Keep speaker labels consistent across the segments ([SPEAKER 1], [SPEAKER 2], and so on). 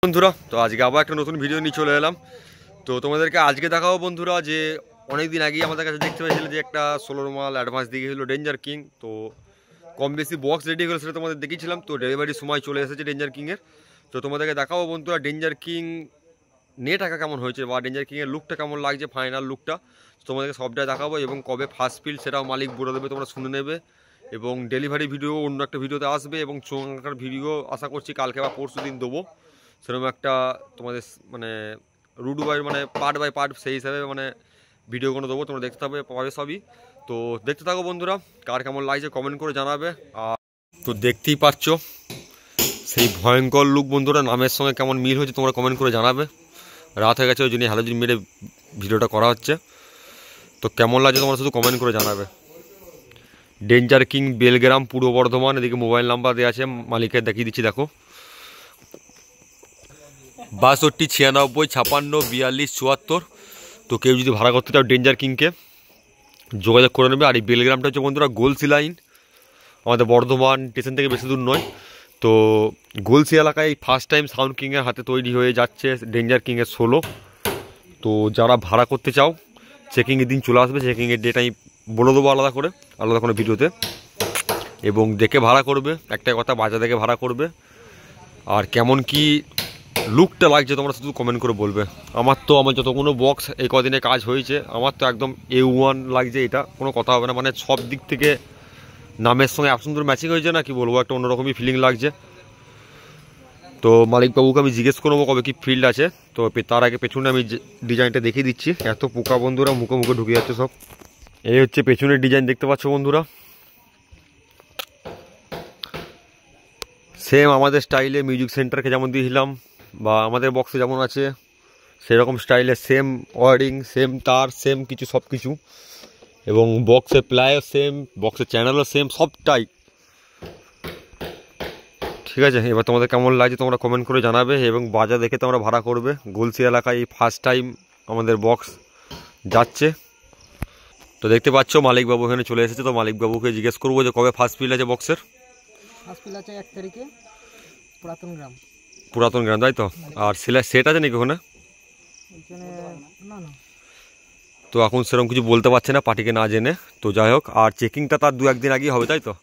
[SPEAKER 1] বন্ধুরা, তো আজকে আবার একটা নতুন ভিডিও নিয়ে চলে এলাম। তো তোমাদেরকে আজকে দেখাবো বন্ধুরা যে অনেক দিন আগেই আমাদের কাছে দেখতে পেয়েছিল যে একটা 16 মাল অ্যাডভান্স দিয়ে গেছিলো ডেঞ্জার কিং। তো কম বেশি বক্স রেডি করে সেটা তোমাদের দেখিয়েছিলাম। তো ডেলিভারির সময় চলে এসেছে ডেঞ্জার কিংয়ের। তো তোমাদেরকে দেখাবো বন্ধুরা ডেঞ্জার কিং নেট আঁকা কেমন হয়েছে বা ডেঞ্জার কিংয়ের লুকটা কেমন লাগছে, ফাইনাল লুকটা তোমাদেরকে সবটাই দেখাবো। এবং কবে ফার্স্ট ফিল সেটাও মালিক বলে দেবে, তোমরা শুনে নেবে। এবং ডেলিভারি ভিডিও অন্য একটা ভিডিওতে আসবে এবং চোখ আঁকার ভিডিও আশা করছি কালকে বা পরশু দিন দেবো। সেরকম একটা তোমাদের মানে রুট বাই মানে পার্ট বাই পার্ট সেই হিসাবে মানে ভিডিওগুলো দেবো, তোমরা দেখতে পাবে সবই। তো দেখতে থাকো বন্ধুরা, কার কেমন লাগছে কমেন্ট করে জানাবে। আর তো দেখতেই পাচ্ছ সেই ভয়ঙ্কর লুক বন্ধুরা, নামের সঙ্গে কেমন মিল হয়েছে তোমরা কমেন্ট করে জানাবে। রাত হয়ে গেছে ওই জন্য হ্যালোজিন মেরে ভিডিওটা করা হচ্ছে। তো কেমন লাগছে তোমরা শুধু কমেন্ট করে জানাবে। ডেঞ্জার কিং বেলগ্রাম, পূর্ব বর্ধমান। এদিকে মোবাইল নাম্বার দেওয়া আছে, মালিকের দেখিয়ে দিচ্ছি দেখো, 62 96 56 42 74। তো কেউ যদি ভাড়া করতে চাও ডেঞ্জার কিংকে যোগাযোগ করে নেবে। আর এই বেলগ্রামটা হচ্ছে বন্ধুরা গোলসি লাইন, আমাদের বর্ধমান স্টেশন থেকে বেশি দূর নয়। তো গোলসি এলাকায় ফার্স্ট টাইম সাউন্ড কিংয়ের হাতে তৈরি হয়ে যাচ্ছে ডেঞ্জার কিংয়ের 16। তো যারা ভাড়া করতে চাও চেকিংয়ের দিন চলে আসবে, চেকিংয়ের ডেট আমি বলে দেবো আলাদা কোনো ভিডিওতে। এবং দেখে ভাড়া করবে, একটাই কথা, বাজার দেখে ভাড়া করবে। আর কেমন কি লুকটা লাগছে তোমরা শুধু কমেন্ট করে বলবে। আমার যতগুলো বক্স এই কদিনে কাজ হয়েছে আমার তো একদম A1 লাগছে, এটা কোনো কথা হবে না। মানে সব দিক থেকে নামের সঙ্গে এত সুন্দর ম্যাচিং হয়েছে না, কি বলবো, একটা অন্যরকমই ফিলিং লাগছে। তো মালিকবাবুকে আমি জিজ্ঞেস করবো কবে কি ফিল্ড আছে। তো তার আগে পেছনে আমি ডিজাইনটা দেখিয়ে দিচ্ছি। এত পোকা বন্ধুরা মুখে মুখে ঢুকে যাচ্ছে সব। এই হচ্ছে পেছনের ডিজাইন, দেখতে পাচ্ছ বন্ধুরা, সেম আমাদের স্টাইলে মিউজিক সেন্টারকে যেমন দিয়েছিলাম বা আমাদের বক্সে যেমন আছে সেরকম স্টাইলে সেম ওয়ার্ডিং, সেম তার, সেম কিছু সব কিছু। এবং বক্সের প্লাইও সেম, বক্সের চ্যানেলও সেম, সবটাই ঠিক আছে। এবার তোমাদের কেমন লাগছে তোমরা কমেন্ট করে জানাবে। এবং বাজার দেখে তোমরা ভাড়া করবে। গোলসি এলাকায় ফার্স্ট টাইম আমাদের বক্স যাচ্ছে। তো দেখতে পাচ্ছ মালিকবাবু এখানে চলে এসেছে। তো মালিকবাবুকে জিজ্ঞেস করবো যে কবে ফার্স্ট ফিল আছে বক্সের।
[SPEAKER 2] ফার্স্ট ফিল আছে 1 তারিখে
[SPEAKER 1] পুরাতন গ্রাম, তাই তো? আর সেট আছে নাকি ওখানে? তো এখন সেরকম কিছু বলতে পারছে না পার্টিকে না জেনে। তো যাই হোক, আর চেকিংটা তার 2-1 দিন আগেই হবে, তাই তো?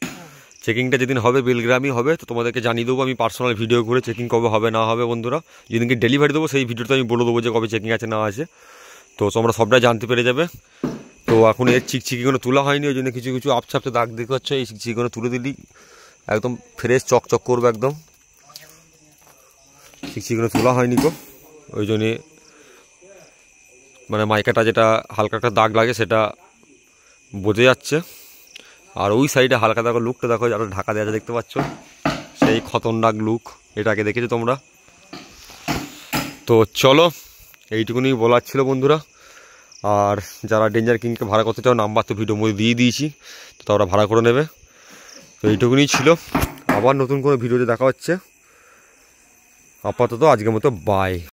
[SPEAKER 1] চেকিংটা যেদিন হবে বেলগ্রামই হবে। তো তোমাদেরকে জানিয়ে দেবো আমি পার্সোনাল ভিডিও করে চেকিং কবে হবে না হবে বন্ধুরা। যেদিনকে ডেলিভারি দেবো সেই ভিডিওতে আমি বলে দেবো যে কবে চেকিং আছে না আছে। তো তোমরা সবটাই জানতে পেরে যাবে। তো এখন এর চিকচিকিগুলো তোলা হয়নি, ওই জন্য কিছু কিছু আপছাপতে দাগ দেখতে পাচ্ছ। এই চিকচিকিগুলো তুলে দিলি একদম ফ্রেশ চকচক করবে একদম। চিকচিকিগুলো তোলা হয়নি গো, ওই জন্যে মানে মাইকাটা যেটা হালকা একটা দাগ লাগে সেটা বোঝা যাচ্ছে। আর ওই সাইডে হালকা দেখো লুকটা দেখো, যারা ঢাকা দেওয়া আছে দেখতে পাচ্ছ, সেই খতরনাক লুক। এটাকে দেখেছো তোমরা। তো চলো, এইটুকুনি বলার ছিল বন্ধুরা। আর যারা ডেঞ্জার কিংকে ভাড়া করতে চাও নাম্বার তো ভিডিওর মধ্যে দিয়ে দিয়েছি, তো তারা ভাড়া করে নেবে। তো এইটুকুনি ছিল, আবার নতুন করে ভিডিওতে দেখা হচ্ছে। আপাতত আজকের মতো বাই।